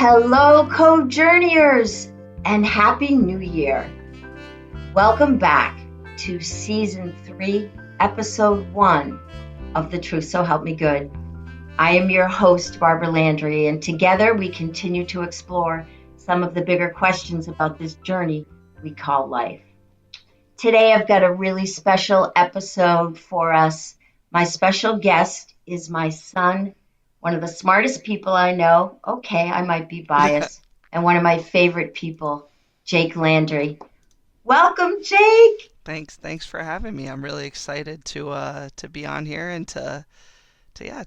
Hello, co-journeyers, and Happy New Year. Welcome back to Season 3, Episode 1 of The Truth So Help Me Good. I am your host, Barbara Landry, and together we continue to explore some of the bigger questions about this journey we call life. Today I've got a really special episode for us. My special guest is my son, one of the smartest people I know. Okay, I might be biased. And one of my favorite people, Jake Landry. Welcome, Jake. Thanks for having me. I'm really excited to be on here and to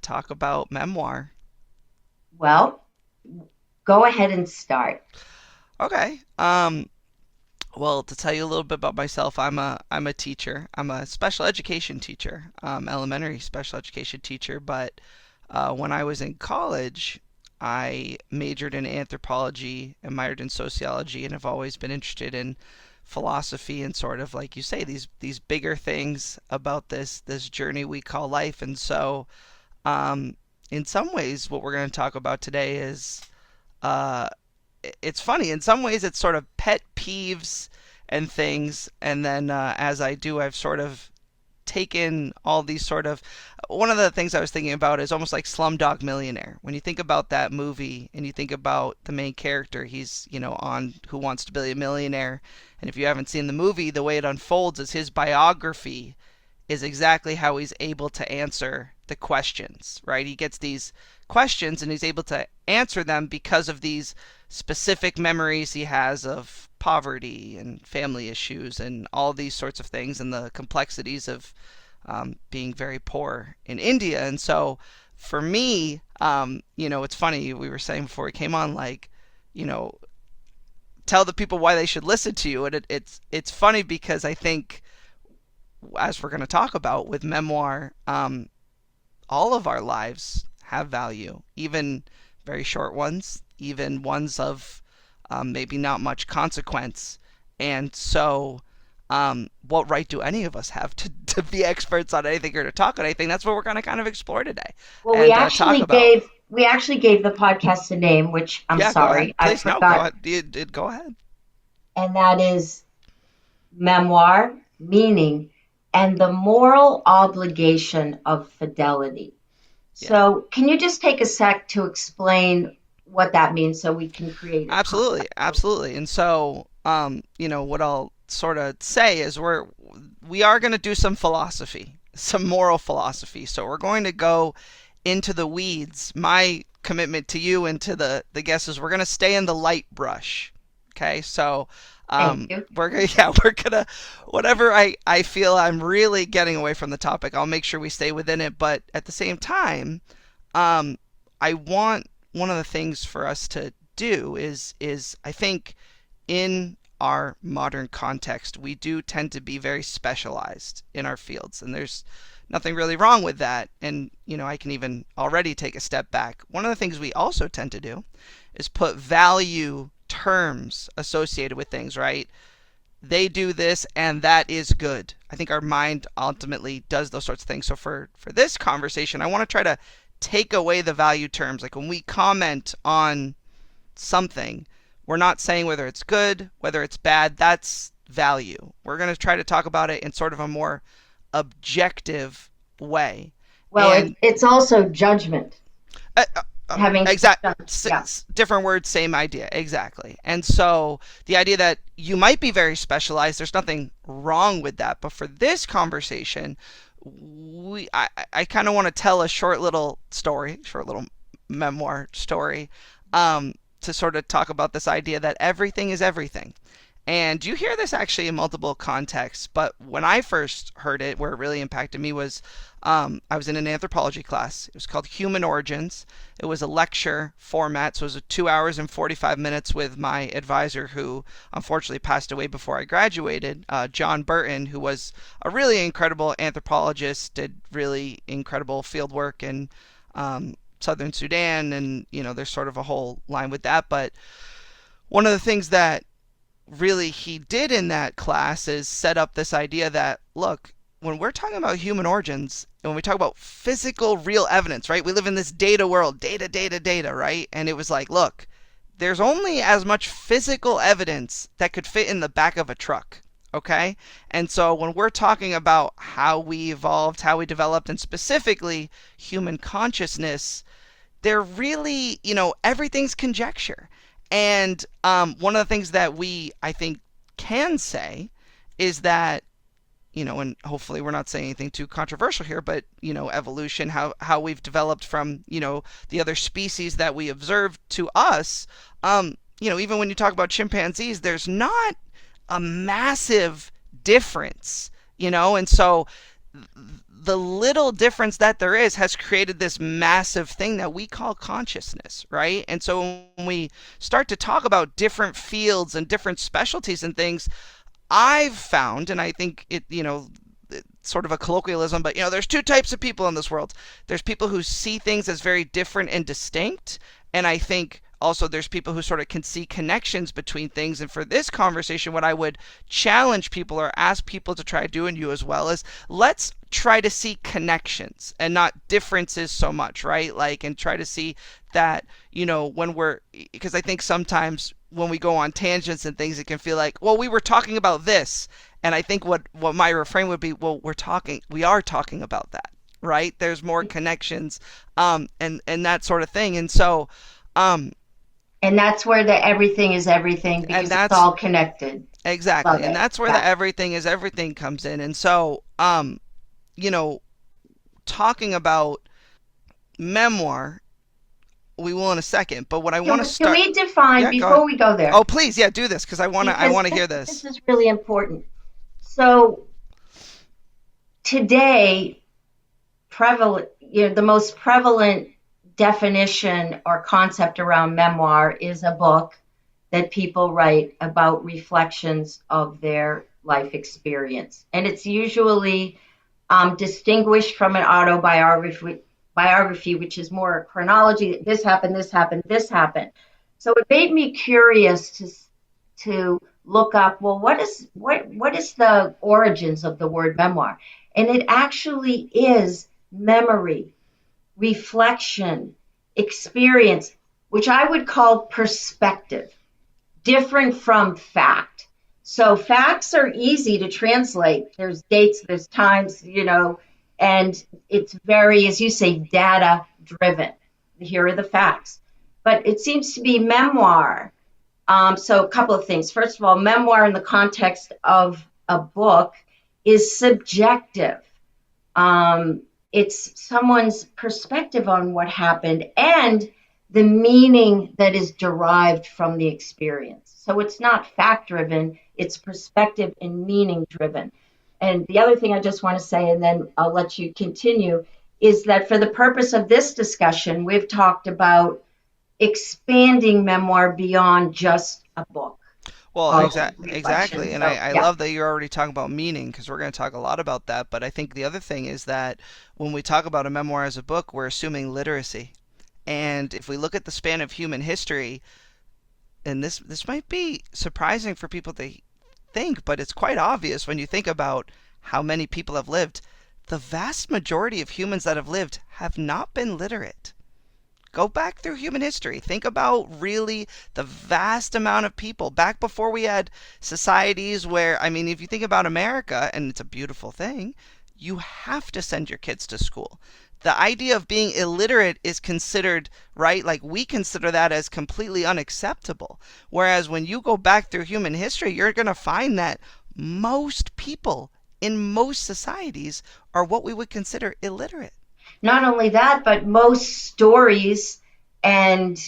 talk about memoir. Well, go ahead and start. Okay. Well, to tell you a little bit about myself, I'm a teacher. I'm a special education teacher, elementary special education teacher. But when I was in college, I majored in anthropology and minored in sociology, and have always been interested in philosophy and sort of like you say these bigger things about this journey we call life. And so, in some ways, what we're going to talk about today is uh, it's funny. In some ways, it's sort of pet peeves and things, and then as I do, I've sort of taken all these sort of one of the things I was thinking about is almost like Slumdog Millionaire. When you think about that movie and you think about the main character, he's, on Who Wants to Be a Millionaire. And if you haven't seen the movie, the way it unfolds is his biography is exactly how he's able to answer the questions, right? He gets these questions and he's able to answer them because of these specific memories he has of poverty and family issues and all these sorts of things and the complexities of being very poor in India. And so for me, it's funny, we were saying before we came on, like, you know, tell the people why they should listen to you. And it's funny because I think, as we're going to talk about with memoir, all of our lives have value, even very short ones, even ones of maybe not much consequence. And so, what right do any of us have to be experts on anything or to talk on anything? That's what we're going to kind of explore today Well, we and talk actually about. gave we actually gave the podcast a name, which I'm Yeah, go ahead. sorry, I Please, no, go forgot, ahead. Go ahead. and that is memoir, meaning, and the moral obligation of fidelity. Yeah. So, can you just take a sec to explain what that means so we can create a Absolutely, context? absolutely. And so, what I'll sort of say is we are going to do some philosophy, some moral philosophy. So we're going to go into the weeds. My commitment to you and to the guests is we're going to stay in the light brush. Okay, so Thank you. we're gonna we're gonna whatever I feel I'm really getting away from the topic, I'll make sure we stay within it. But at the same time, um, I want one of the things for us to do is I think in our modern context we do tend to be very specialized in our fields, and there's nothing really wrong with that. And I can even already take a step back. One of the things we also tend to do is put value terms associated with things, right? They do this and that is good. I think our mind ultimately does those sorts of things. So for this conversation, I want to try to take away the value terms. Like when we comment on something, we're not saying whether it's good, whether it's bad. That's value. We're going to try to talk about it in sort of a more objective way. Well, And it's also judgment, uh, having exact yeah. different words, same idea, exactly. And so the idea that you might be very specialized, there's nothing wrong with that. But for this conversation, I kind of want to tell a short little story, short little memoir story, to sort of talk about this idea that everything is everything. And you hear this actually in multiple contexts, but when I first heard it, where it really impacted me was I was in an anthropology class. It was called Human Origins. It was a lecture format, so it was 2 hours and 45 minutes with my advisor, who unfortunately passed away before I graduated, John Burton, who was a really incredible anthropologist, did really incredible field work in southern Sudan, and there's sort of a whole line with that. But one of the things that really he did in that class is set up this idea that, look, when we're talking about human origins and when we talk about physical real evidence, right? We live in this data world, data, right? And it was like, look, there's only as much physical evidence that could fit in the back of a truck. Okay? And so when we're talking about how we evolved, how we developed, and specifically human consciousness, they're really, everything's conjecture. And one of the things that I think, can say is that, and hopefully we're not saying anything too controversial here, but, evolution, how we've developed from, the other species that we observed to us, even when you talk about chimpanzees, there's not a massive difference, and so the little difference that there is has created this massive thing that we call consciousness, right? And so when we start to talk about different fields and different specialties and things, I've found, and I think it's sort of a colloquialism, but there's two types of people in this world. There's people who see things as very different and distinct, and I think also there's people who sort of can see connections between things. And for this conversation, what I would challenge people or ask people to try doing, you as well, is let's try to see connections and not differences so much, right? Like, and try to see that, because I think sometimes when we go on tangents and things, it can feel like, well, we were talking about this. And I think what my refrain would be, well, we are talking about that, right? There's more connections, and that sort of thing. And so, and that's where the everything is everything, because it's all connected. Exactly. Love and it. that's where the everything is everything comes in. And so, talking about memoir, we will in a second, but what I want to start. Can we define, before we go there? Oh, please, yeah, do this, because I want to hear this. This is really important. So today, the most prevalent definition or concept around memoir is a book that people write about reflections of their life experience. And it's usually distinguished from an autobiography, which is more a chronology. This happened, this happened, this happened. So it made me curious to look up, well, what is the origins of the word memoir? And it actually is memory, reflection, experience, which I would call perspective, different from fact. So facts are easy to translate. There's dates, there's times, and it's very, as you say, data driven. Here are the facts. But it seems to be memoir. So a couple of things. First of all, memoir in the context of a book is subjective. It's someone's perspective on what happened and the meaning that is derived from the experience. So it's not fact-driven, it's perspective and meaning-driven. And the other thing I just want to say, and then I'll let you continue, is that for the purpose of this discussion, we've talked about expanding memoir beyond just a book. Well, exactly. And I love that you're already talking about meaning, because we're going to talk a lot about that. But I think the other thing is that when we talk about a memoir as a book, we're assuming literacy. And if we look at the span of human history, and this might be surprising for people to think, but it's quite obvious when you think about how many people have lived. The vast majority of humans that have lived have not been literate. Go back through human history. Think about really the vast amount of people back before we had societies where, if you think about America, and it's a beautiful thing, you have to send your kids to school. The idea of being illiterate is considered, right? Like, we consider that as completely unacceptable. Whereas when you go back through human history, you're going to find that most people in most societies are what we would consider illiterate. Not only that, but most stories and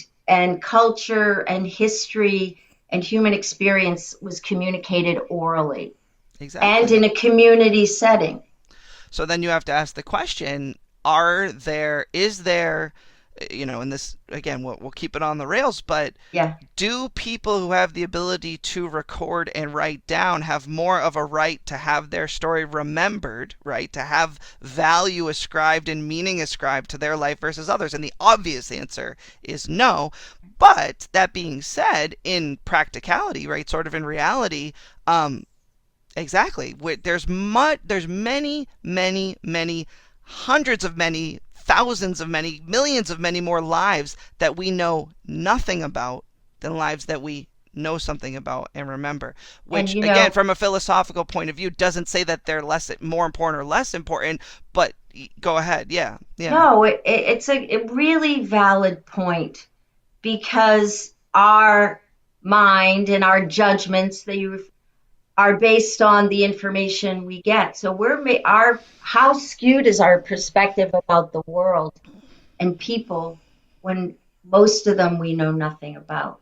culture and history and human experience was communicated orally. Exactly. And in a community setting. So then you have to ask the question, is there, and this, again, we'll keep it on the rails, but do people who have the ability to record and write down have more of a right to have their story remembered, right? To have value ascribed and meaning ascribed to their life versus others? And the obvious answer is no. But that being said, in practicality, right, sort of in reality, exactly, there's many, many, many, hundreds of many, thousands of many, millions of many more lives that we know nothing about than lives that we know something about and remember. And Which, again, from a philosophical point of view, doesn't say that they're more important or less important. But go ahead, yeah, yeah. no, it's a really valid point, because our mind and our judgments, are based on the information we get. So our how skewed is our perspective about the world and people, when most of them we know nothing about.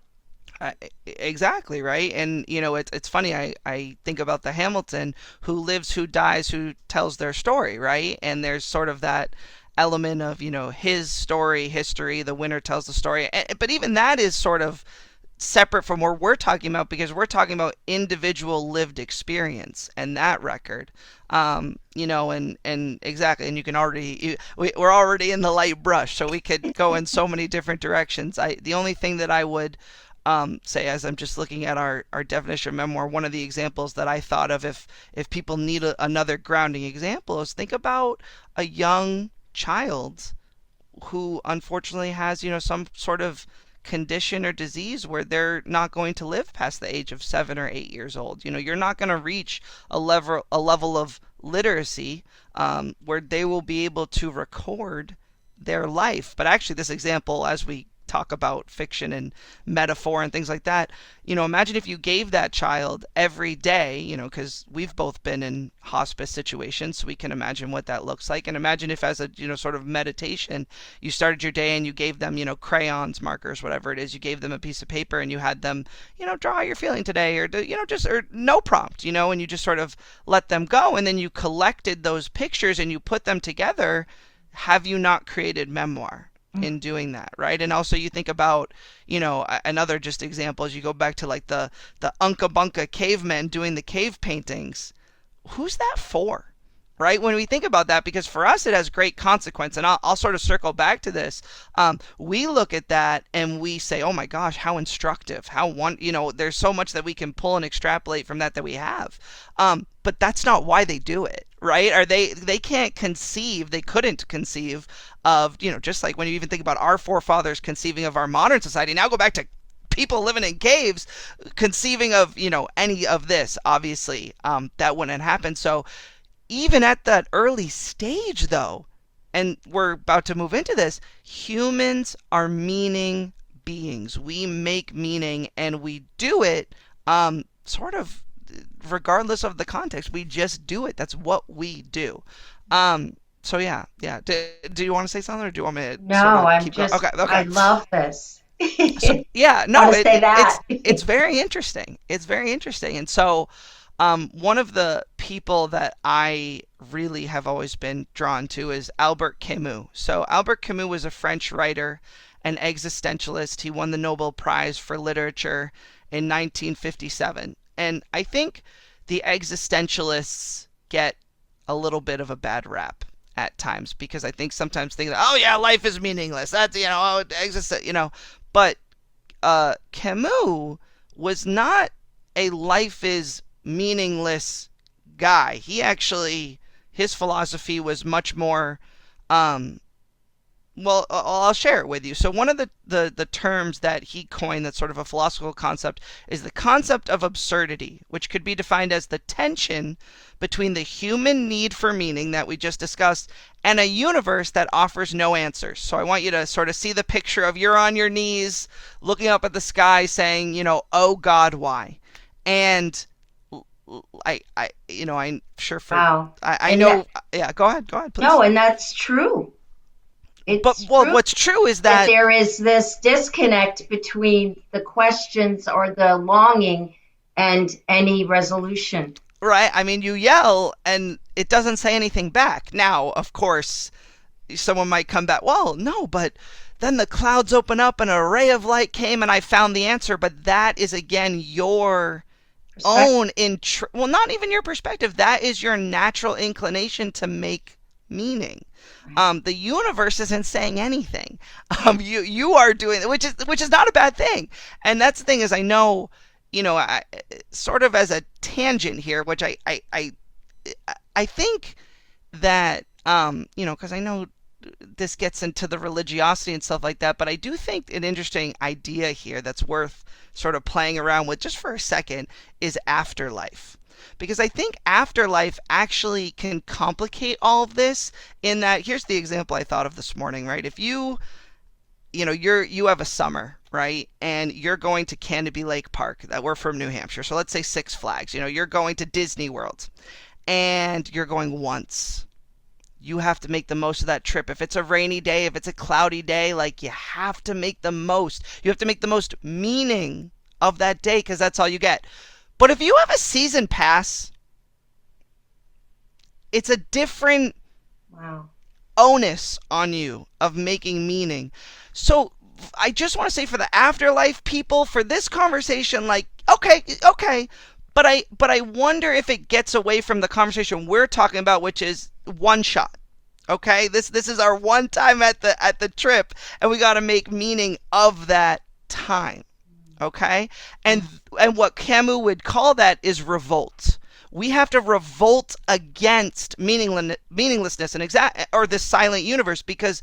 Uh, exactly right, and it's funny. I think about the Hamilton, who lives, who dies, who tells their story, right? And there's sort of that element of his story, history. The winner tells the story, but even that is sort of separate from what we're talking about, because we're talking about individual lived experience and that record. And exactly, and you can already we're already in the light brush, so we could go in so many different directions. The only thing that I would say, as I'm just looking at our definition of memoir, one of the examples that I thought of, if people need another grounding example, is think about a young child who unfortunately has some sort of condition or disease where they're not going to live past the age of 7 or 8 years old. You're not going to reach a level of literacy where they will be able to record their life. But actually, this example, as we talk about fiction and metaphor and things like that, imagine if you gave that child every day, because we've both been in hospice situations, so we can imagine what that looks like. And imagine if, as a sort of meditation, you started your day and you gave them crayons, markers, whatever it is, you gave them a piece of paper and you had them draw how you're feeling today, or just, or no prompt, and you just sort of let them go, and then you collected those pictures and you put them together. Have you not created memoir in doing that, right? And also, you think about, another just example, as you go back to like the Unca Bunca cavemen doing the cave paintings. Who's that for? Right? When we think about that, because for us it has great consequence, and I'll sort of circle back to this. We look at that and we say, oh my gosh, how instructive, there's so much that we can pull and extrapolate from that we have. But that's not why they do it, right? Or they couldn't conceive of, just like when you even think about our forefathers conceiving of our modern society. Now go back to people living in caves conceiving of, any of this. Obviously, that wouldn't happen. So even at that early stage, though, and we're about to move into this, humans are meaning beings. We make meaning, and we do it sort of regardless of the context. We just do it. That's what we do. So yeah. Do you want to say something, or do you want me to No, sort of I'm keep going? just, Okay, I okay. love this. So I yeah, no, want to say that. it's very interesting. It's very interesting, and so one of the people that I really have always been drawn to is Albert Camus. So Albert Camus was a French writer, an existentialist. He won the Nobel Prize for Literature in 1957. And I think the existentialists get a little bit of a bad rap at times, because I think sometimes think that, oh yeah, life is meaningless. That's, oh, But Camus was not a life is meaningless guy. He actually, his philosophy was much more, well, I'll share it with you. So one of the terms that he coined, that's sort of a philosophical concept, is the concept of absurdity, which could be defined as the tension between the human need for meaning that we just discussed and a universe that offers no answers. So I want you to sort of see the picture of, you're on your knees looking up at the sky saying, oh God, why? And I'm sure for, Wow. I And know, yeah, go ahead, please. no, and that's true. But, It's well, true what's true is that that, there is this disconnect between the questions or the longing and any resolution. right? I mean, you yell and it doesn't say anything back. Now, of course, someone might come back, well, no, but then the clouds open up and a ray of light came and I found the answer. But that is, again, your Perspective. own, well, not even your perspective. That is your natural inclination to make meaning. The universe isn't saying anything. You are doing it, which is not a bad thing. And that's the thing, is I know, sort of as a tangent here, which I think that, because I know this gets into the religiosity and stuff like that, but I do think an interesting idea here that's worth sort of playing around with just for a second is afterlife. Because I think afterlife actually can complicate all of this in that here's the example I thought of this morning, right? If you have a summer, right? And you're going to Canopy Lake Park, that we're from New Hampshire. So let's say Six Flags. You're going to Disney World and you're going once. You have to make the most of that trip. If it's a rainy day, if it's a cloudy day, like you have to make the most. You have to make the most meaning of that day because that's all you get. But if you have a season pass, it's a different Wow. onus on you of making meaning. So I just want to say for the afterlife people, for this conversation, like, okay, but I wonder if it gets away from the conversation we're talking about, which is one shot. Okay, this is our one time at the trip, and we got to make meaning of that time. Okay, and what Camus would call that is revolt. We have to revolt against meaninglessness and or this silent universe because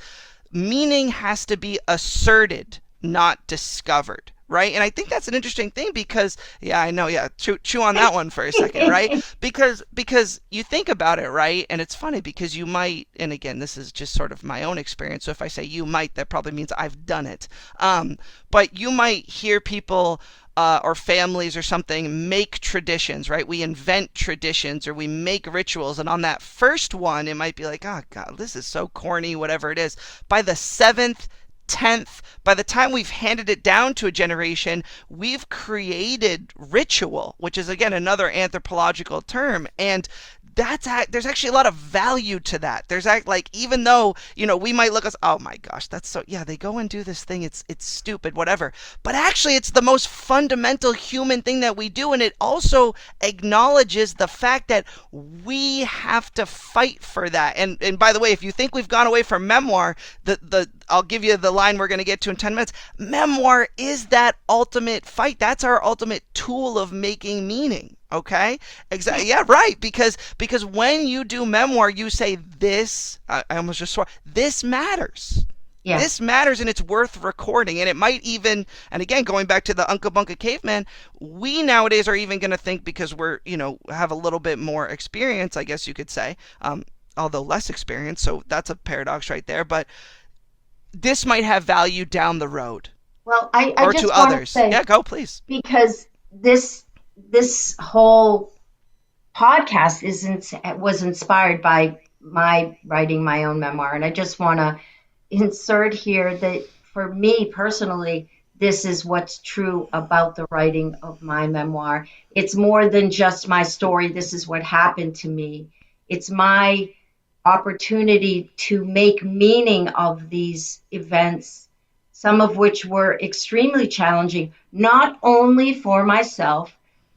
meaning has to be asserted, not discovered, right? And I think that's an interesting thing because yeah, I know, yeah, chew on that one for a second, right? Because you think about it, right? And it's funny because you might, and again, this is just sort of my own experience. So if I say you might, that probably means I've done it. But you might hear people or families or something make traditions, right? We invent traditions or we make rituals. And on that first one, it might be like, oh, God, this is so corny, whatever it is. By the seventh, 10th, by the time we've handed it down to a generation, we've created ritual, which is, again, another anthropological term. And there's actually a lot of value to that. There's like, even though we might look as, oh my gosh, that's so, yeah, they go and do this thing, it's stupid, whatever, but actually it's the most fundamental human thing that we do, and it also acknowledges the fact that we have to fight for that. And by the way, if you think we've gone away from memoir, the I'll give you the line we're going to get to in 10 minutes. Memoir is that ultimate fight. That's our ultimate tool of making meaning. Okay, exactly. Yeah, right. Because when you do memoir, you say this. I almost just swore. This matters. Yeah. This matters, and it's worth recording. And it might even, and again, going back to the Unca Bunca caveman, we nowadays are even going to think because we're have a little bit more experience, I guess you could say, although less experience. So that's a paradox right there. But this might have value down the road. Well, I or just to want others. to say, yeah, go please. Because this whole podcast was inspired by my writing my own memoir, and I just want to insert here that for me personally, this is what's true about the writing of my memoir. It's more than just my story. This is what happened to me. It's my opportunity to make meaning of these events, some of which were extremely challenging, not only for myself,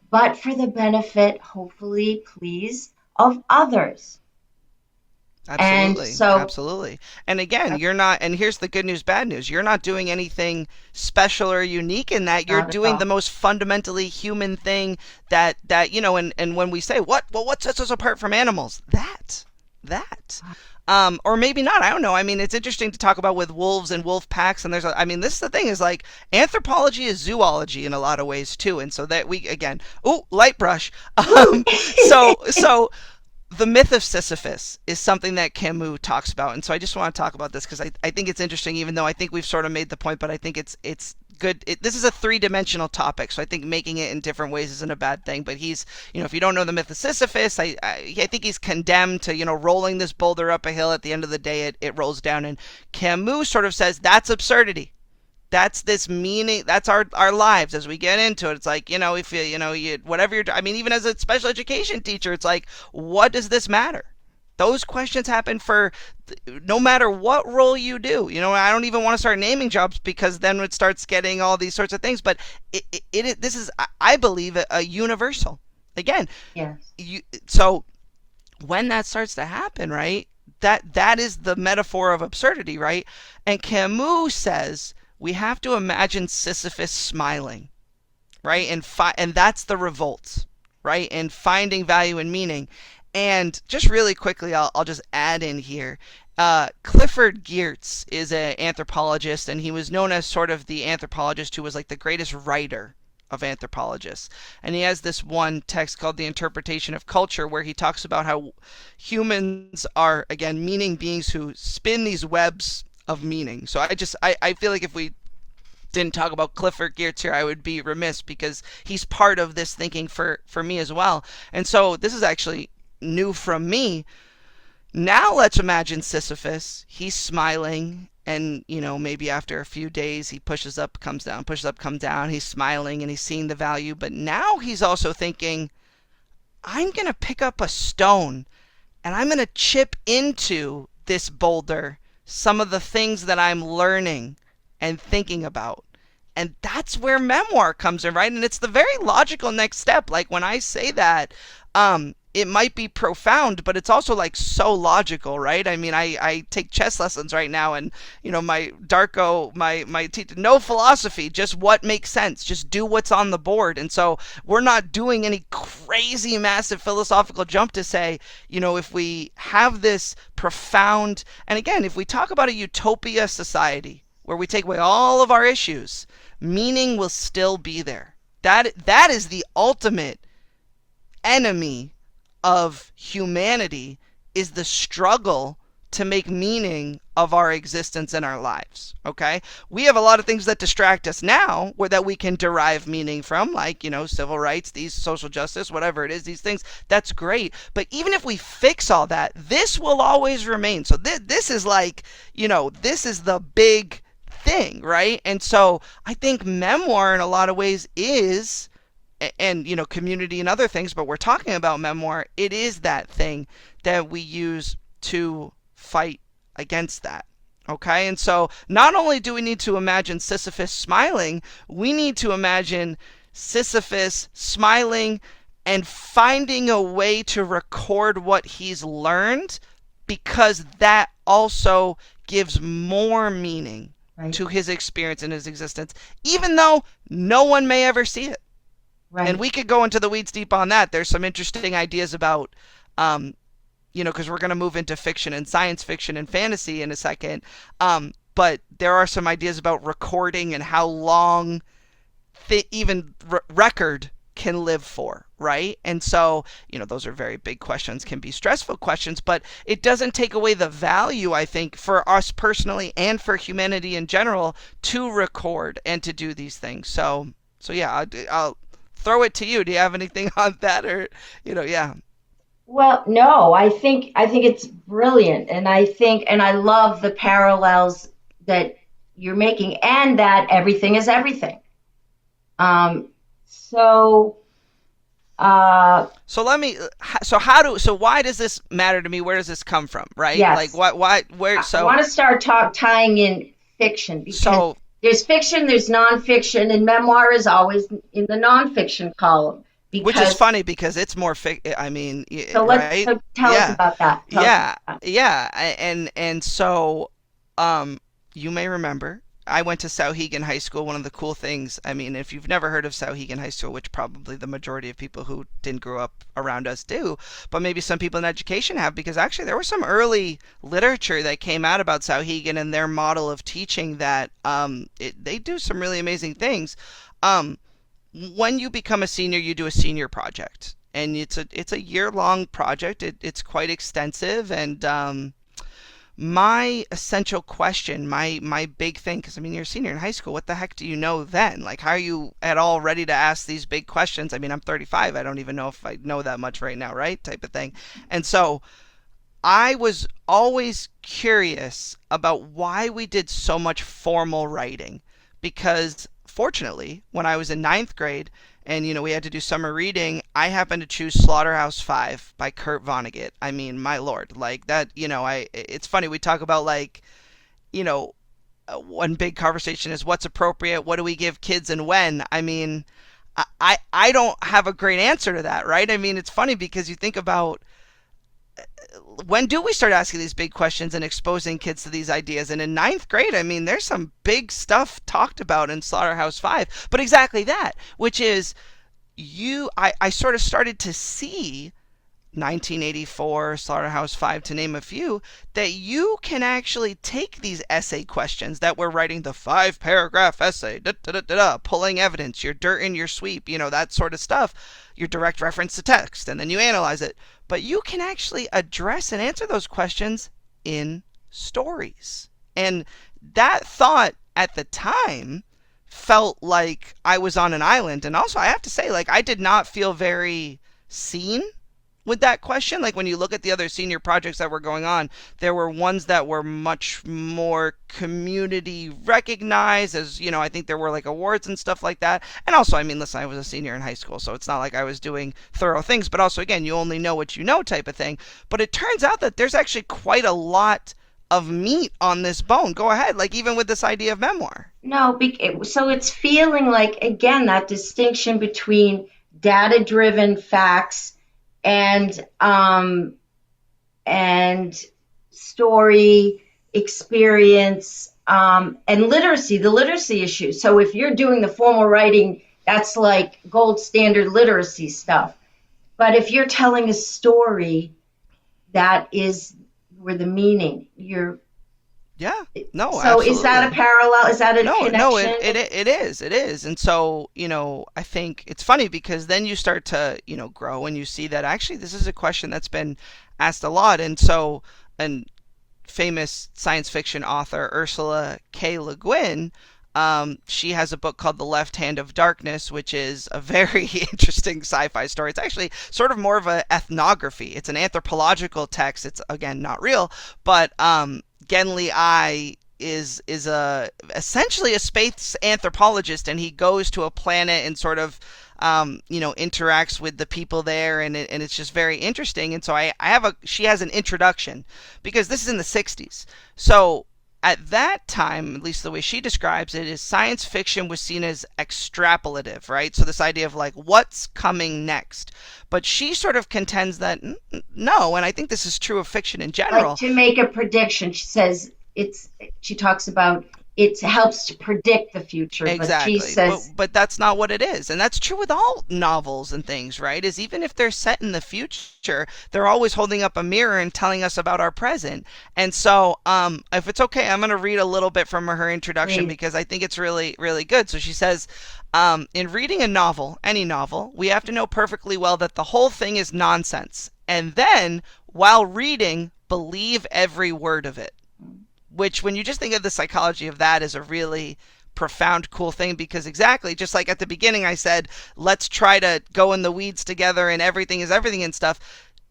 but for the benefit, hopefully, please, of others. Absolutely. Absolutely. And again, you're not, and here's the good news, bad news. You're not doing anything special or unique in that. You're doing the most fundamentally human thing that and when we say, what sets us apart from animals? That. Or maybe not. I don't know. I mean, it's interesting to talk about with wolves and wolf packs. And this is the thing is like anthropology is zoology in a lot of ways too. And so that we, again, light brush. So the myth of Sisyphus is something that Camus talks about. And so I just want to talk about this because I think it's interesting, even though I think we've sort of made the point, but I think it's good. This is a three-dimensional topic, so I think making it in different ways isn't a bad thing. But he's, if you don't know the myth of Sisyphus, I think he's condemned to, rolling this boulder up a hill. At the end of the day, it rolls down. And Camus sort of says that's absurdity. That's this meaning. That's our lives as we get into it. It's like, if you whatever you're, even as a special education teacher, it's like, what does this matter? Those questions happen for no matter what role you do. I don't even want to start naming jobs because then it starts getting all these sorts of things. But this is, I believe, a universal. Again, yes. So when that starts to happen, right? That is the metaphor of absurdity, right? And Camus says we have to imagine Sisyphus smiling, right? And that's the revolt, right? And finding value and meaning. And just really quickly, I'll just add in here. Clifford Geertz is an anthropologist, and he was known as sort of the anthropologist who was like the greatest writer of anthropologists. And he has this one text called The Interpretation of Culture, where he talks about how humans are, again, meaning beings who spin these webs of meaning. So I feel like if we didn't talk about Clifford Geertz here, I would be remiss because he's part of this thinking for me as well. And so this is actually new from me. Now let's imagine Sisyphus. He's smiling, and maybe after a few days he pushes up, comes down, pushes up, comes down. He's smiling and he's seeing the value, but now he's also thinking, I'm going to pick up a stone and I'm going to chip into this boulder some of the things that I'm learning and thinking about. And that's where memoir comes in, right? And it's the very logical next step. Like when I say that, it might be profound, but it's also like so logical, right? I mean, I take chess lessons right now, and my Darko, my teacher, no philosophy, just what makes sense, just do what's on the board. And so we're not doing any crazy, massive philosophical jump to say, if we have this profound, and again, if we talk about a utopia society where we take away all of our issues, meaning will still be there. That is the ultimate enemy of humanity, is the struggle to make meaning of our existence and our lives. Okay? We have a lot of things that distract us now where that we can derive meaning from, like, civil rights, these social justice, whatever it is, these things. That's great. But even if we fix all that, this will always remain. So this is like, this is the big thing, right? And so I think memoir in a lot of ways is, and community and other things, but we're talking about memoir, it is that thing that we use to fight against that. Okay? And so not only do we need to imagine Sisyphus smiling, we need to imagine Sisyphus smiling and finding a way to record what he's learned, because that also gives more meaning to his experience and his existence, even though no one may ever see it. Right. And we could go into the weeds deep on that. There's some interesting ideas about, because we're going to move into fiction and science fiction and fantasy in a second. But there are some ideas about recording and how long record can live for, right? And so, those are very big questions, can be stressful questions, but it doesn't take away the value, I think, for us personally and for humanity in general to record and to do these things. So yeah, I'll throw it to you. Do you have anything on that, or yeah? Well, no, I think it's brilliant, and I love the parallels that you're making, and that everything is everything. So let me. So why does this matter to me? Where does this come from? Right? Yes. Like why? Where? So I want to start tying in fiction, because there's fiction, there's nonfiction, and memoir is always in the nonfiction column. Which is funny because it's more I mean, so right? So tell us about that. Yeah. And so, you may remember I went to Sauhegan High School. One of the cool things, I mean, if you've never heard of Sauhegan High School, which probably the majority of people who didn't grow up around us do, but maybe some people in education have, because actually there was some early literature that came out about Sauhegan and their model of teaching that they do some really amazing things. When you become a senior, you do a senior project, and it's a year-long project. It's quite extensive, and my essential question, my big thing, because I mean, you're a senior in high school, what the heck do you know then? Like, how are you at all ready to ask these big questions? I mean, I'm 35. I don't even know if I know that much right now, right? Type of thing. And so I was always curious about why we did so much formal writing, because fortunately, when I was in ninth grade and we had to do summer reading, I happened to choose Slaughterhouse-Five by Kurt Vonnegut. I mean, my lord, like that. It's funny, we talk about, like, one big conversation is what's appropriate, what do we give kids, and when. I mean, I don't have a great answer to that, right? I mean, it's funny because you think about, when do we start asking these big questions and exposing kids to these ideas? And in ninth grade, I mean, there's some big stuff talked about in Slaughterhouse-Five. But exactly that, which is I sort of started to see 1984, Slaughterhouse-Five, to name a few, that you can actually take these essay questions that we're writing the 5 paragraph essay, da, da, da, da, da, pulling evidence, your dirt in your sweep, that sort of stuff, your direct reference to text, and then you analyze it. But you can actually address and answer those questions in stories. And that thought at the time felt like I was on an island. And also, I have to say, like, I did not feel very seen with that question. Like, when you look at the other senior projects that were going on, there were ones that were much more community recognized, as I think there were like awards and stuff like that. And also, I mean, listen, I was a senior in high school, so it's not like I was doing thorough things, but also, again, you only know what you know type of thing. But it turns out that there's actually quite a lot of meat on this bone. Go ahead, like, even with this idea of memoir. No, so it's feeling like, again, that distinction between data-driven facts and and story experience, and literacy, the literacy issue. So if you're doing the formal writing, that's like gold standard literacy stuff. But if you're telling a story, that is where the meaning, you're. Yeah. No, So is that a absolutely. parallel? Is that a No, no, connection? it is. And so, I think it's funny because then you start to, grow and you see that actually this is a question that's been asked a lot. And so, and famous science fiction author Ursula K. Le Guin, she has a book called The Left Hand of Darkness, which is a very interesting sci-fi story. It's actually sort of more of an ethnography. It's an anthropological text. It's, again, not real, but Genli I is a essentially a space anthropologist, and he goes to a planet and sort of interacts with the people there, and it's just very interesting. And so she has an introduction because this is in the 60s. So at that time, at least the way she describes it, is science fiction was seen as extrapolative, right? So this idea of like what's coming next. But she sort of contends that no, and I think this is true of fiction in Like, general. to make a prediction, she says she talks about it helps to predict the future, but she Exactly. But says, but that's not what it is. And that's true with all novels and things, right? Is even if they're set in the future, they're always holding up a mirror and telling us about our present. And so, if it's okay, I'm going to read a little bit from her introduction please. because I think it's really, really good. So she says, in reading a novel, any novel, we have to know perfectly well that the whole thing is nonsense. And then, while reading, believe every word of it, which, when you just think of the psychology of that, is a really profound, cool thing. Because exactly, just like at the beginning I said, let's try to go in the weeds together and everything is everything and stuff.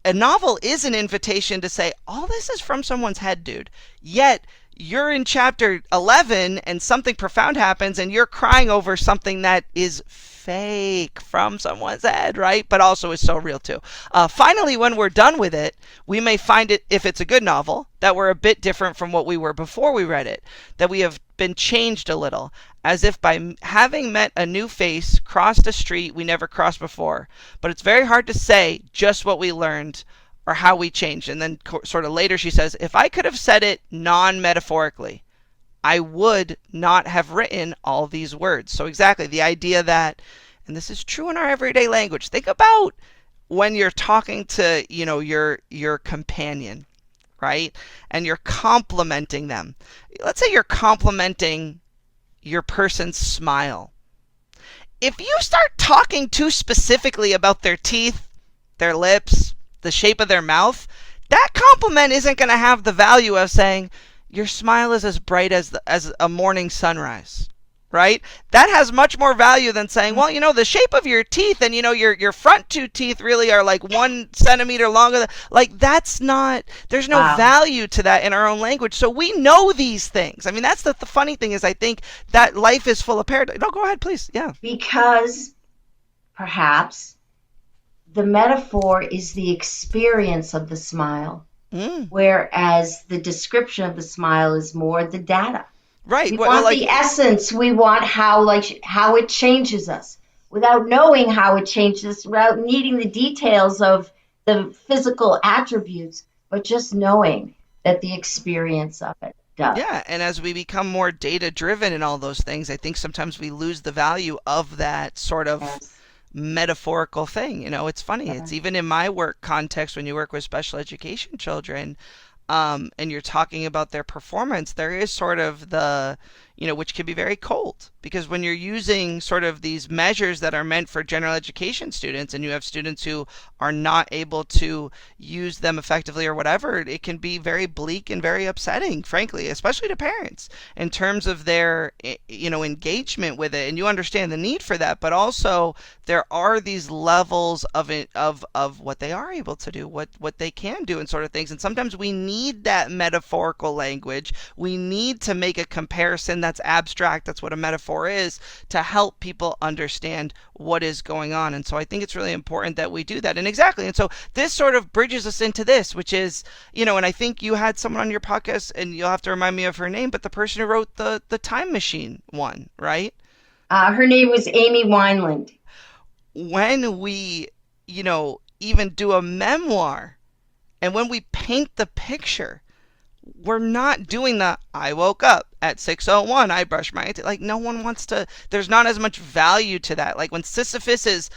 A novel is an invitation to say, all this is from someone's head, dude. Yet you're in chapter 11 and something profound happens and you're crying over something that is fake from someone's head, right? But also is so real too. Finally, when we're done with it, we may find it, if it's a good novel, that we're a bit different from what we were before we read it, that we have been changed a little, as if by having met a new face, crossed a street we never crossed before. But it's very hard to say just what we learned or how we changed. And then, sort of later, she says, if I could have said it non metaphorically, I would not have written all these words. So, exactly, the idea that, and this is true in our everyday language, think about when you're talking to, your companion, right? And you're complimenting them. Let's say you're complimenting your person's smile. If you start talking too specifically about their teeth, their lips, the shape of their mouth, that compliment isn't going to have the value of saying, your smile is as bright as a morning sunrise, right? That has much more value than saying, well, the shape of your teeth and, your front two teeth really are like 1 centimeter longer. Like, that's not, there's no Wow. value to that in our own language. So we know these things. I mean, that's the funny thing is I think that life is full of paradox. No, go ahead, please. Yeah. Because perhaps the metaphor is the experience of the smile, Mm, whereas the description of the smile is more the data. right. We Well, want like, the essence. We want how it changes us, without knowing how it changes us, without needing the details of the physical attributes, but just knowing that the experience of it does. yeah, and as we become more data driven and all those things, I think sometimes we lose the value of that sort of Yes. metaphorical thing. It's funny. It's even in my work context when you work with special education children, and you're talking about their performance, there is sort of which can be very cold, because when you're using sort of these measures that are meant for general education students and you have students who are not able to use them effectively or whatever, it can be very bleak and very upsetting, frankly, especially to parents in terms of their engagement with it. And you understand the need for that, but also there are these levels of it, of what they are able to do, what they can do, and sort of things. And sometimes we need that metaphorical language. We need to make a comparison that's abstract. That's what a metaphor is, to help people understand what is going on. And so I think it's really important that we do that. And exactly. And so this sort of bridges us into this, which is, and I think you had someone on your podcast, and you'll have to remind me of her name, but the person who wrote the Time Machine one, right? Her name was Amy Wineland. When we, even do a memoir, and when we paint the picture, we're not doing the I woke up at 6:01, I brushed my teeth. Like, no one wants to, there's not as much value to that. Like when Sisyphus is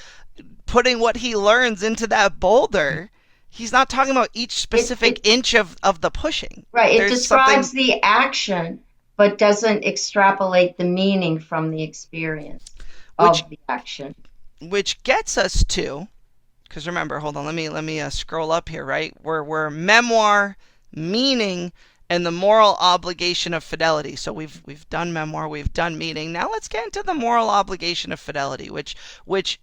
putting what he learns into that boulder, he's not talking about each specific inch of the pushing. Right. It describes the action, but doesn't extrapolate the meaning from the experience of the action. Which gets us to, because remember, hold on, let me scroll up here, right? We're memoir, meaning, and the moral obligation of fidelity. So we've done memoir, we've done meaning. Now let's get into the moral obligation of fidelity, which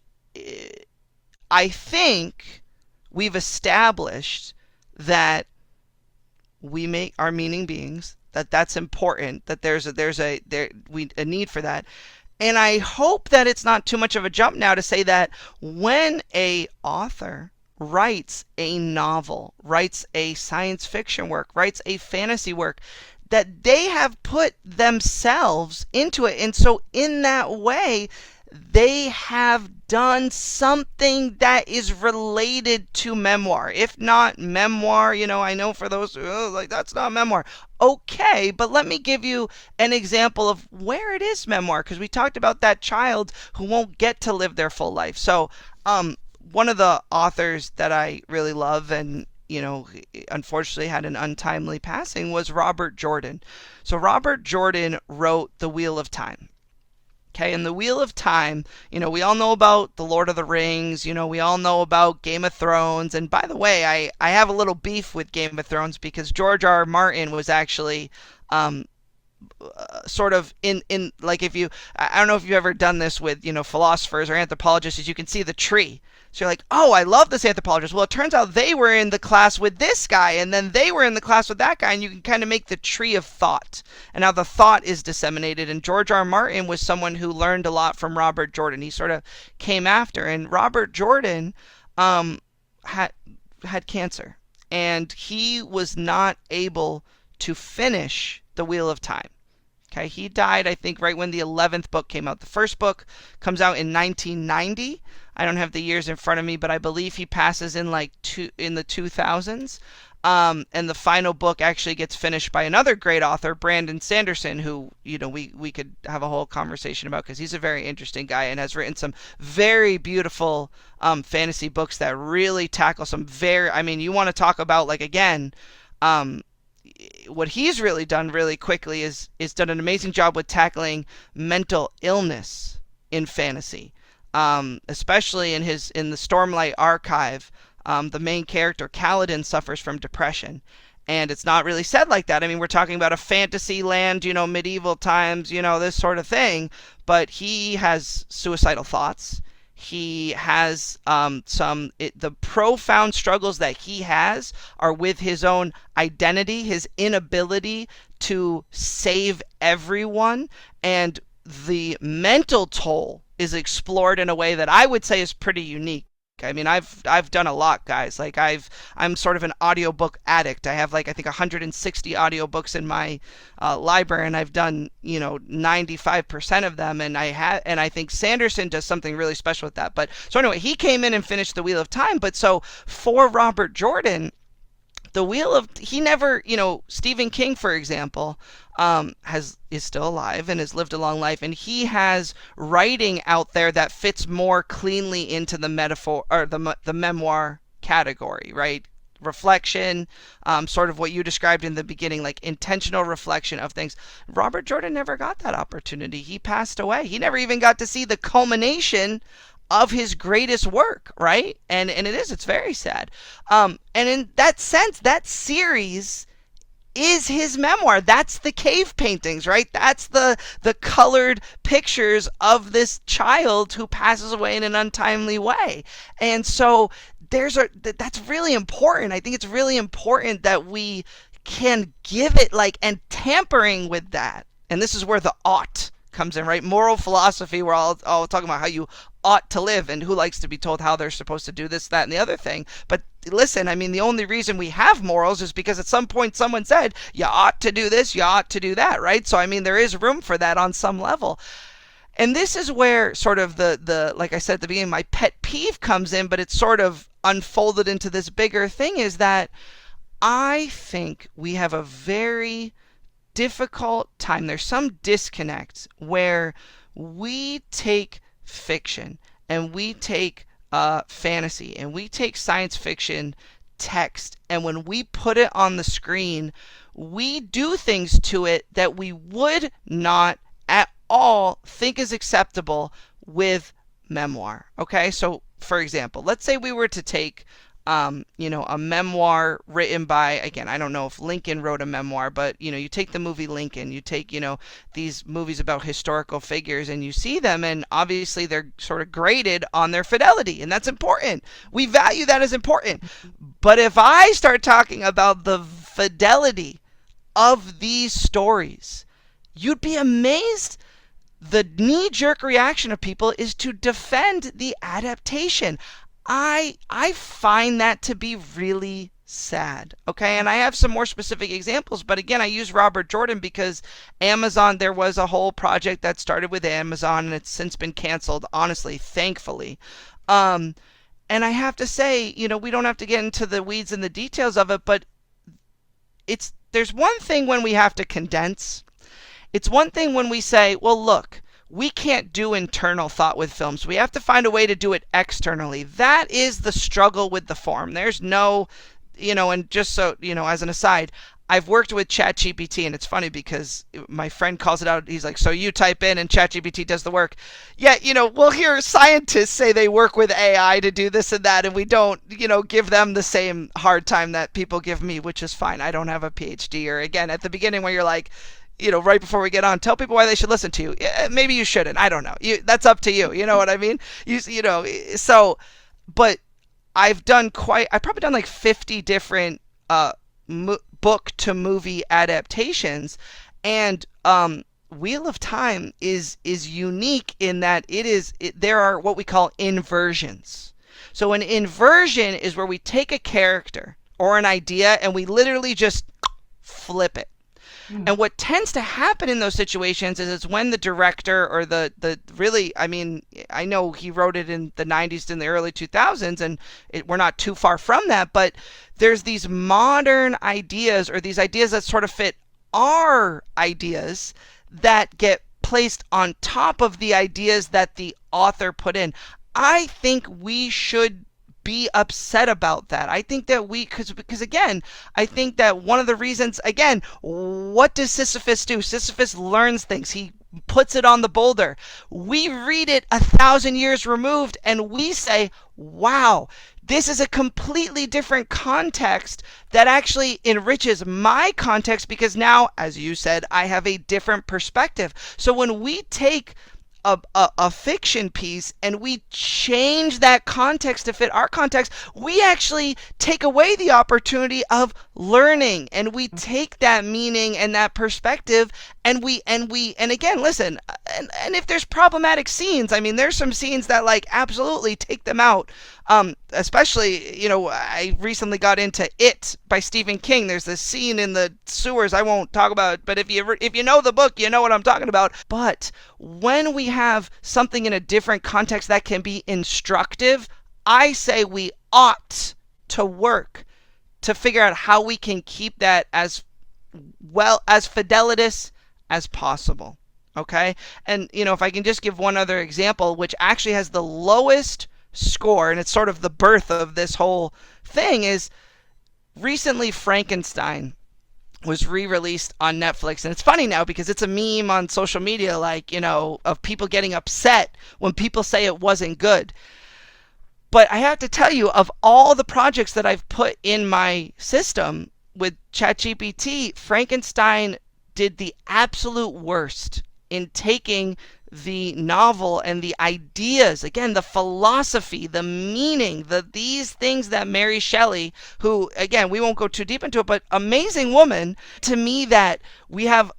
I think we've established that we make our meaning beings, that's important, that there's a need for that. And I hope that it's not too much of a jump now to say that when a author writes a novel, writes a science fiction work, writes a fantasy work, that they have put themselves into it. And so in that way, they have done something that is related to memoir. If not memoir, I know for those like, that's not memoir. Okay, but let me give you an example of where it is memoir, because we talked about that child who won't get to live their full life. So one of the authors that I really love, and unfortunately had an untimely passing, was Robert Jordan. So Robert Jordan wrote The Wheel of Time. Okay, and The Wheel of Time, we all know about The Lord of the Rings, we all know about Game of Thrones. And by the way, I have a little beef with Game of Thrones, because George R. Martin was actually sort of in like, I don't know if you've ever done this with philosophers or anthropologists, is you can see the tree. So you're like, oh, I love this anthropologist. Well, it turns out they were in the class with this guy, and then they were in the class with that guy, and you can kind of make the tree of thought and how the thought is disseminated. And George R. Martin was someone who learned a lot from Robert Jordan. He sort of came after, and Robert Jordan had cancer, and he was not able to finish The Wheel of Time. Okay, he died, I think, right when the 11th book came out. The first book comes out in 1990. I don't have the years in front of me, but I believe he passes in the 2000s. And the final book actually gets finished by another great author, Brandon Sanderson, who we could have a whole conversation about, because he's a very interesting guy and has written some very beautiful fantasy books that really tackle some you want to talk about, like, again, what he's really done really quickly is done an amazing job with tackling mental illness in fantasy, especially in the Stormlight Archive. The main character, Kaladin, suffers from depression, and it's not really said like that. I mean, we're talking about a fantasy land, medieval times, this sort of thing, but he has suicidal thoughts. He has the profound struggles that he has are with his own identity, his inability to save everyone, and the mental toll is explored in a way that I would say is pretty unique. I mean, I've done a lot, guys. Like, I'm sort of an audiobook addict. I have, like, I think 160 audiobooks in my library, and I've done 95% of them. And I think Sanderson does something really special with that. But so anyway, he came in and finished The Wheel of Time. But so for Robert Jordan the wheel of he never, Stephen King, for example, has is still alive and has lived a long life, and he has writing out there that fits more cleanly into the metaphor or the memoir category, right? Reflection, sort of what you described in the beginning, like intentional reflection of things. Robert Jordan never got that opportunity. He passed away. He never even got to see the culmination of his greatest work, right? And it's very sad. And in that sense, that series is his memoir. That's the cave paintings, right? That's the colored pictures of this child who passes away in an untimely way. And so that's really important. I think it's really important that we can give it like, and tampering with that. And this is where the ought comes in, right? Moral philosophy, we're all talking about how you ought to live, and who likes to be told how they're supposed to do this, that, and the other thing. But listen, I mean, the only reason we have morals is because at some point someone said, you ought to do this, you ought to do that, right? So, I mean, there is room for that on some level. And this is where sort of the like I said at the beginning, my pet peeve comes in, but it's sort of unfolded into this bigger thing, is that I think we have a very difficult time. There's some disconnect where we take fiction and we take fantasy and we take science fiction text, and when we put it on the screen, we do things to it that we would not at all think is acceptable with memoir. Okay, so for example, let's say we were to take a memoir written by, again, I don't know if Lincoln wrote a memoir, but you take the movie Lincoln, you take these movies about historical figures, and you see them, and obviously they're sort of graded on their fidelity, and that's important. We value that as important. But if I start talking about the fidelity of these stories, you'd be amazed. The knee-jerk reaction of people is to defend the adaptation. I find that to be really sad. Okay, and I have some more specific examples, but again, I use Robert Jordan because Amazon, there was a whole project that started with Amazon and it's since been canceled, honestly, thankfully. And I have to say, we don't have to get into the weeds and the details of it, but there's one thing when we have to condense. It's one thing when we say, well, look, we can't do internal thought with films. We have to find a way to do it externally. That is the struggle with the form. There's no, and just so, as an aside, I've worked with ChatGPT, and it's funny because my friend calls it out. He's like, so you type in and ChatGPT does the work. Yeah, we'll hear scientists say they work with AI to do this and that, and we don't, give them the same hard time that people give me, which is fine. I don't have a PhD. Or again, at the beginning when you're like, right before we get on, tell people why they should listen to you. Yeah, maybe you shouldn't. I don't know. That's up to you. You know what I mean? So, but I've probably done like 50 different book to movie adaptations, and Wheel of Time is unique in that there are what we call inversions. So an inversion is where we take a character or an idea and we literally just flip it. And what tends to happen in those situations is it's when the director or the really, I mean, I know he wrote it in the 90s and the early 2000s, and we're not too far from that, but there's these modern ideas or these ideas that sort of fit our ideas that get placed on top of the ideas that the author put in. I think we should be upset about that. I think that because again, I think that one of the reasons, again, what does Sisyphus do? Sisyphus learns things. He puts it on the boulder. We read it 1,000 years removed and we say, wow, this is a completely different context that actually enriches my context because now, as you said, I have a different perspective. So when we take a fiction piece and we change that context to fit our context, we actually take away the opportunity of learning, and we take that meaning and that perspective and again, listen, and if there's problematic scenes, I mean, there's some scenes that like absolutely take them out. Especially, I recently got into It by Stephen King. There's this scene in the sewers. I won't talk about it, but if you know the book, you know what I'm talking about. But when we have something in a different context that can be instructive, I say we ought to work to figure out how we can keep that as well as fidelitous as possible. Okay? And if I can just give one other example, which actually has the lowest score, and it's sort of the birth of this whole thing, is recently Frankenstein was re-released on Netflix. And it's funny now because it's a meme on social media, like, of people getting upset when people say it wasn't good. But I have to tell you, of all the projects that I've put in my system with ChatGPT, Frankenstein did the absolute worst in taking the novel and the ideas, again, the philosophy, the meaning, these things that Mary Shelley, who, again, we won't go too deep into it, but amazing woman, to me, that we have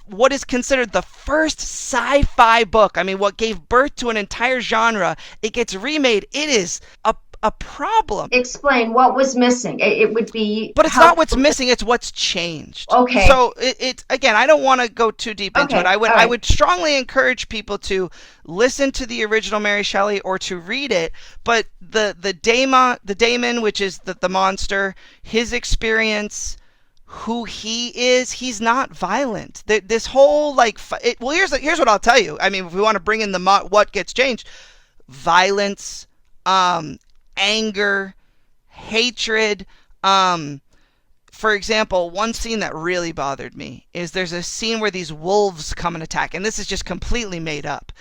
what is considered the first sci-fi book. I mean, what gave birth to an entire genre. It gets remade. It is a problem. Explain what was missing. It would be. But it's not what's missing, it's what's changed. Okay. So it's again, I don't want to go too deep into it. I would strongly encourage people to listen to the original Mary Shelley or to read it. But the daemon, which is the monster, his experience, who he is, he's not violent. This whole here's what I'll tell you. I mean, if we want to bring in what gets changed, violence, anger, hatred. For example, one scene that really bothered me is there's a scene where these wolves come and attack, and this is just completely made up.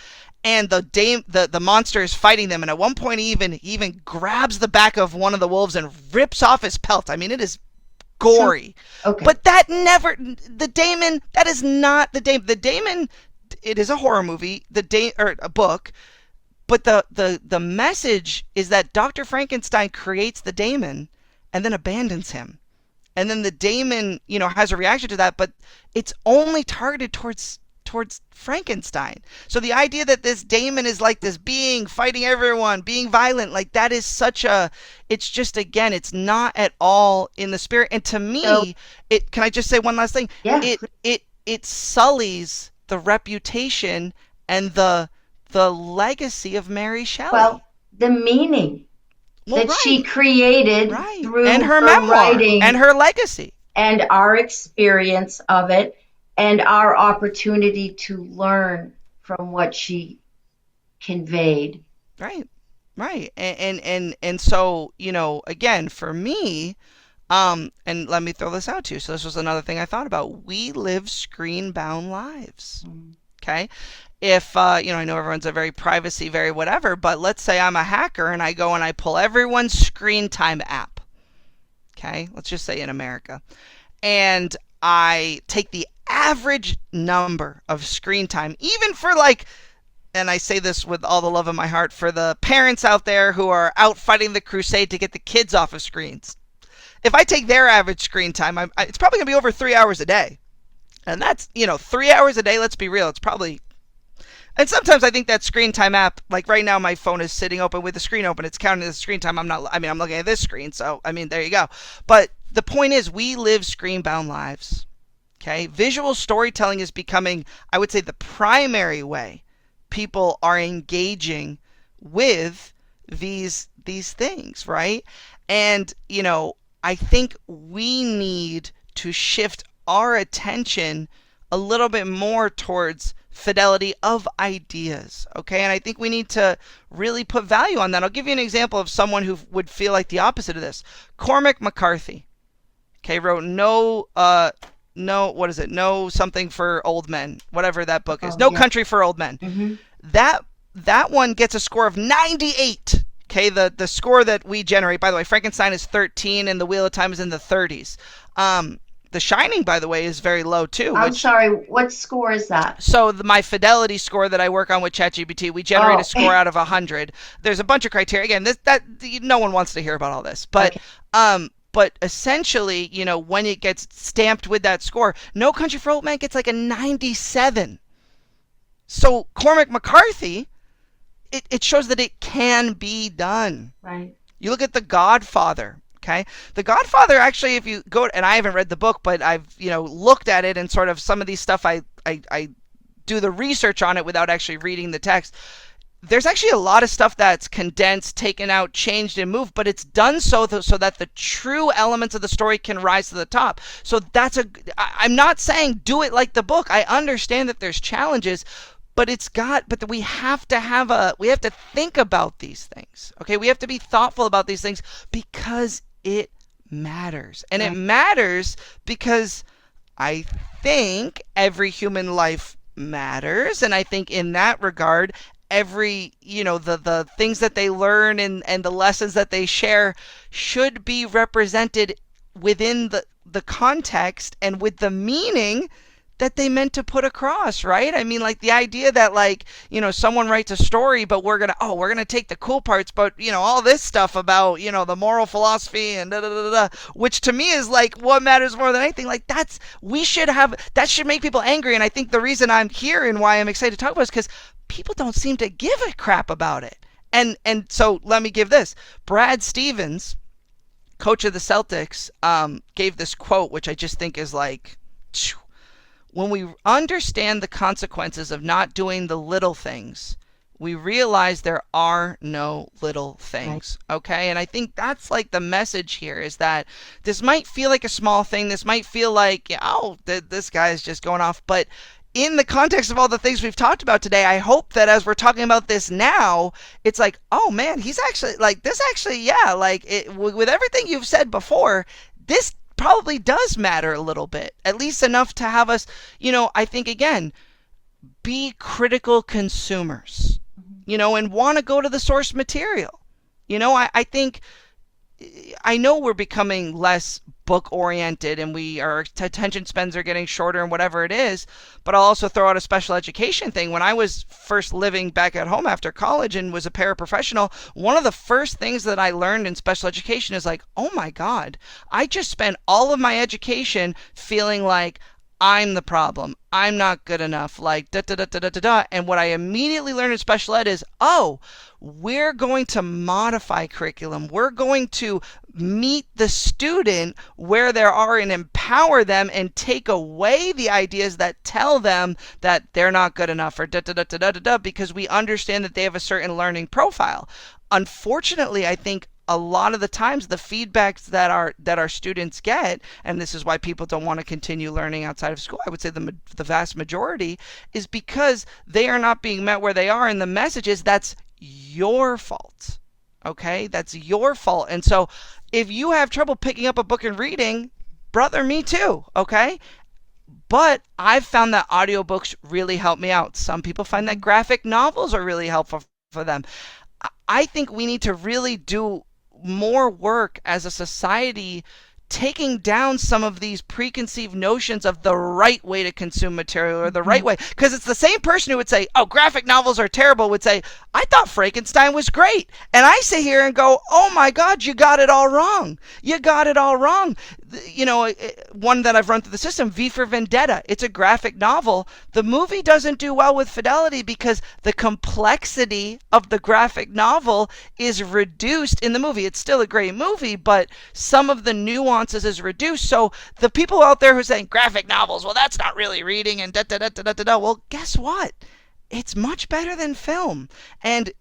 And the monster is fighting them, and at one point he even grabs the back of one of the wolves and rips off his pelt. I mean, it is gory. Okay. But that is not the daemon. The daemon, it is a horror movie, or a book. But the message is that Dr. Frankenstein creates the daemon and then abandons him. And then the daemon, has a reaction to that, but it's only targeted towards Frankenstein. So the idea that this daemon is like this being fighting everyone, being violent, like that is it's just, again, it's not at all in the spirit. And to me, can I just say one last thing? Yeah. It sullies the reputation and the legacy of Mary Shelley. Well, the meaning she created through and her memoir writing and her legacy and our experience of it and our opportunity to learn from what she conveyed. Right. And so, again, for me, and let me throw this out to you. So this was another thing I thought about. We live screen-bound lives. Okay? If, I know everyone's a very privacy, very whatever, but let's say I'm a hacker and I go and I pull everyone's screen time app. Okay? Let's just say in America. And I take the average number of screen time, even for and I say this with all the love in my heart, for the parents out there who are out fighting the crusade to get the kids off of screens. If I take their average screen time, it's probably going to be over 3 hours a day. And that's, 3 hours a day, let's be real, it's probably. And sometimes I think that screen time app, like right now my phone is sitting open with the screen open, it's counting the screen time. I'm looking at this screen, so, there you go. But the point is, we live screen-bound lives. Okay? Visual storytelling is becoming, I would say, the primary way people are engaging with these things, right? And, I think we need to shift our attention a little bit more towards fidelity of ideas, okay? And I think we need to really put value on that. I'll give you an example of someone who would feel like the opposite of this. Cormac McCarthy, okay, wrote No Something for Old Men, whatever that book is. Country for Old Men. Mm-hmm. That one gets a score of 98. Okay, the score that we generate, by the way, Frankenstein is 13 and The Wheel of Time is in the 30s. The Shining, by the way, is very low too. I'm sorry, what score is that? So my fidelity score that I work on with ChatGPT, we generate a score out of 100. There's a bunch of criteria. Again, no one wants to hear about all this, but but essentially, when it gets stamped with that score, No Country for Old Men gets like a 97. So Cormac McCarthy, it shows that it can be done. Right. You look at The Godfather. Okay, The Godfather, actually, if you go, and I haven't read the book, but I've looked at it and sort of some of these stuff I do the research on it without actually reading the text. there's actually a lot of stuff that's condensed, taken out, changed, and moved, but it's done so that the true elements of the story can rise to the top. So I'm not saying do it like the book. I understand that there's challenges, but we have to think about these things. Okay, we have to be thoughtful about these things because it matters, and it Right. matters because I think every human life matters, and I think in that regard, every the things that they learn and the lessons that they share should be represented within the context and with the meaning that they meant to put across, right? I mean, like the idea that someone writes a story, but we're gonna take the cool parts, but all this stuff about the moral philosophy and da da da da, which to me is like what matters more than anything. Like that should make people angry, and I think the reason I'm here and why I'm excited to talk about it is because people don't seem to give a crap about it. And so let me give this. Brad Stevens, coach of the Celtics, gave this quote, which I just think is like, when we understand the consequences of not doing the little things, we realize there are no little Right. things. Okay. And I think that's like the message here is that this might feel like a small thing. This might feel like, yeah, oh, this guy is just going off. But in the context of all the things we've talked about today, I hope that as we're talking about this now, it's like, oh man, he's actually like this actually, yeah, like with everything you've said before, this probably does matter a little bit, at least enough to have us, I think again, be critical consumers, Mhm. and want to go to the source material. I think I know we're becoming less book oriented and our attention spans are getting shorter and whatever it is, but I'll also throw out a special education thing. When I was first living back at home after college and was a paraprofessional, one of the first things that I learned in special education is like, oh my God, I just spent all of my education feeling like I'm the problem. I'm not good enough. Like da da da da da da da. And what I immediately learned in special ed is, oh, we're going to modify curriculum. We're going to meet the student where they are and empower them and take away the ideas that tell them that they're not good enough or da da da da da da da, because we understand that they have a certain learning profile. Unfortunately, I think a lot of the times the feedbacks that our students get, and this is why people don't want to continue learning outside of school, I would say the vast majority, is because they are not being met where they are, and the message is that's your fault. Okay, that's your fault. And so if you have trouble picking up a book and reading, brother, me too. Okay, but I've found that audiobooks really help me out. Some people find that Mhm. graphic novels are really helpful for them. I think we need to really do more work as a society taking down some of these preconceived notions of the right way to consume material or the right Mhm. way. Because it's the same person who would say, oh, graphic novels are terrible, would say, I thought Frankenstein was great. And I sit here and go, oh my God, you got it all wrong. You got it all wrong. One that I've run through the system, V for Vendetta, it's a graphic novel. The movie doesn't do well with fidelity because the complexity of the graphic novel is reduced in the movie. It's still a great movie, but some of the nuances is reduced. So the people out there who are saying graphic novels, well, that's not really reading and da da da da da da da. Well, guess what? It's much better than film. And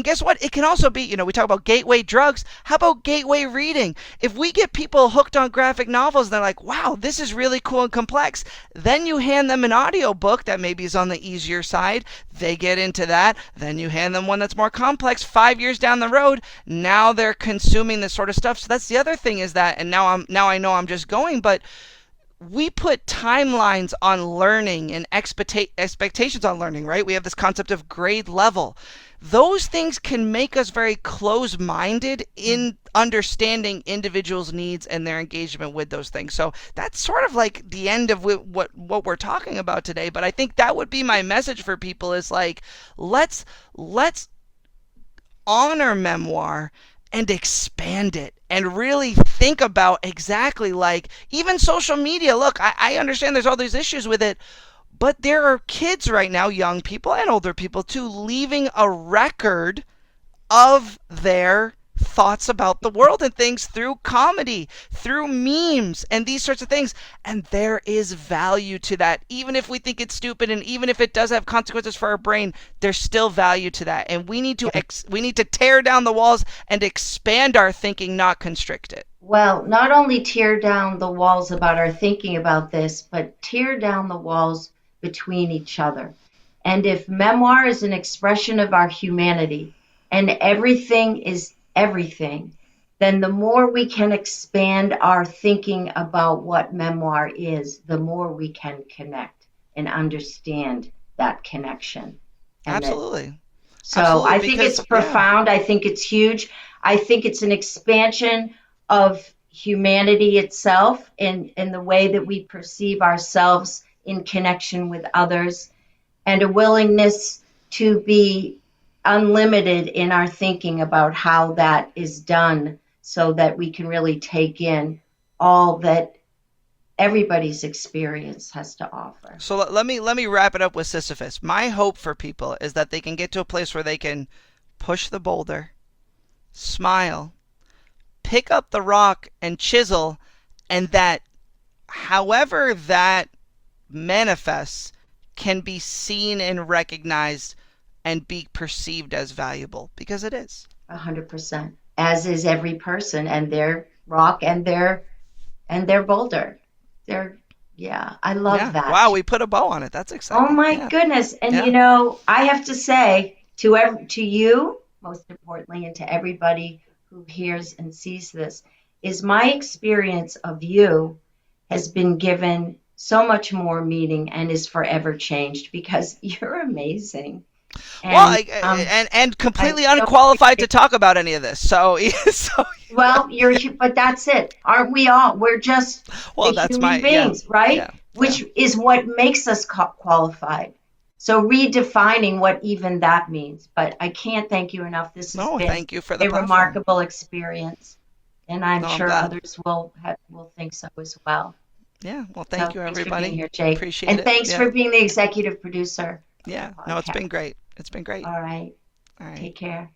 guess what? It can also be, we talk about gateway drugs. How about gateway reading? If we get people hooked on graphic novels, they're like, wow, this is really cool and complex. Then you hand them an audiobook that maybe is on the easier side. They get into that. Then you hand them one that's more complex. 5 years down the road, now they're consuming this sort of stuff. So that's the other thing is that, and now I know I'm just going, but we put timelines on learning and expectations on learning, right? We have this concept of grade level. Those things can make us very close minded in understanding individuals' needs and their engagement with those things. So that's sort of like the end of what we're talking about today. But I think that would be my message for people is like, let's honor memoir and expand it and really think about exactly like even social media. Look, I understand there's all these issues with it, but there are kids right now, young people and older people too, leaving a record of their thoughts about the world and things through comedy, through memes, and these sorts of things. And there is value to that. Even if we think it's stupid and even if it does have consequences for our brain, there's still value to that. And we need to tear down the walls and expand our thinking, not constrict it. Well, not only tear down the walls about our thinking about this, but tear down the walls between each other. And if memoir is an expression of our humanity and everything is everything, then the more we can expand our thinking about what memoir is, the more we can connect and understand that connection. And that, Absolutely. so Absolutely. I think it's Because, yeah. profound. I think it's huge. I think it's an expansion of humanity itself in the way that we perceive ourselves in connection with others, and a willingness to be unlimited in our thinking about how that is done so that we can really take in all that everybody's experience has to offer. So let me wrap it up with Sisyphus. My hope for people is that they can get to a place where they can push the boulder, smile, pick up the rock and chisel, and that however that manifests can be seen and recognized and be perceived as valuable because it is. 100%. As is every person and their rock and their boulder. They're yeah, I love Yeah. that. Wow, we put a bow on it. That's Oh exciting. my Yeah. goodness. And Yeah. I have to say to you, most importantly, and to everybody who hears and sees this, is my experience of you has been given so much more meaning and is forever changed because you're amazing. Well, And and I completely so unqualified to appreciate. talk about any of this. So so Well, but that's it. Aren't we all? We're just the well, that's human my yeah. beings, right? Yeah. Yeah. Which is what makes us qualified. So redefining what even that means. But I can't thank you enough. This has No, been thank you for the a platform. remarkable experience, and I'm No, I'm sure glad. others will think so as well. Yeah. Well, thank So you thanks for being everybody. here, Jake, Appreciate and it. thanks Yeah. for being the executive producer of the Yeah. No, it's podcast. been great. It's been great. All right, All right. take care.